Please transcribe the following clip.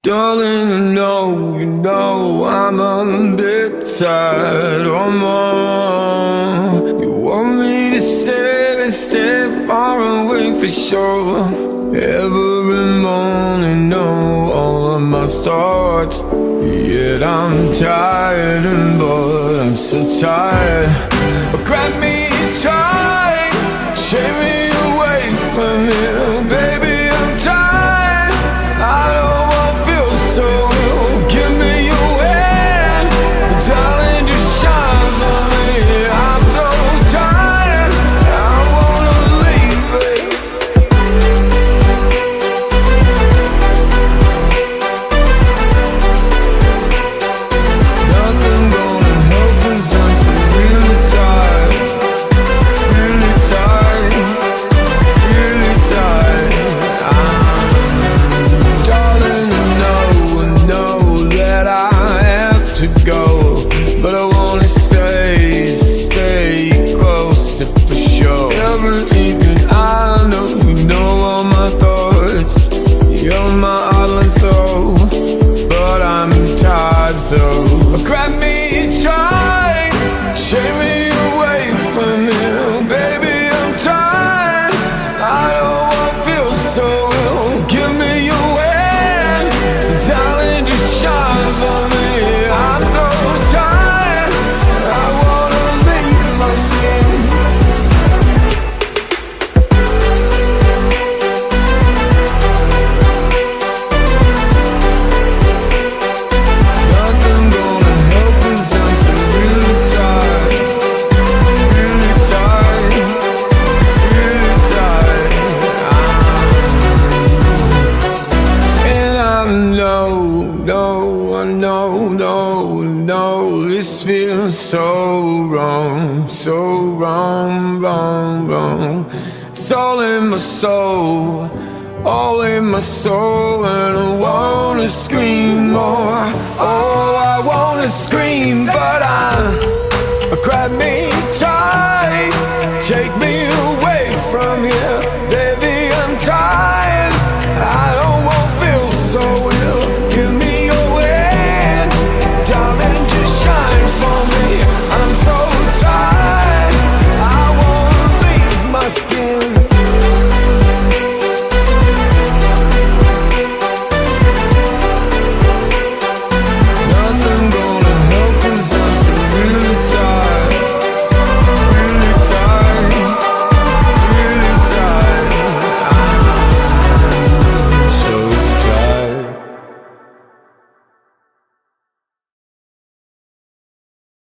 Darling, you know I'm a bit tired or more. You want me to stay far away for sure. Every morning, know all of my thoughts. Yet I'm tired and bored, I'm so tired. Grab me tight, shake me away from you, baby, I'm tired. I don't wanna feel so ill, give me your hand, darling, just shine for me. I'm so tired, I wanna leave it. Nothing gonna help us, I'm so really tired, really tired, really tired. Darling, I know that I have to go, but I wanna stay close for sure. Every evening I know all my thoughts. You're my island soul, but I'm tired, so grab me tight, shake me away from you, baby, I'm tired. I don't wanna feel so ill, give me your hand, darling, just shine for me. I'm so tired, I wanna leave my skin. Nothing gonna help us, I'm so really tired, really tired, really tired. And I know, this feels so wrong, wrong. It's all in my soul, and I wanna scream more.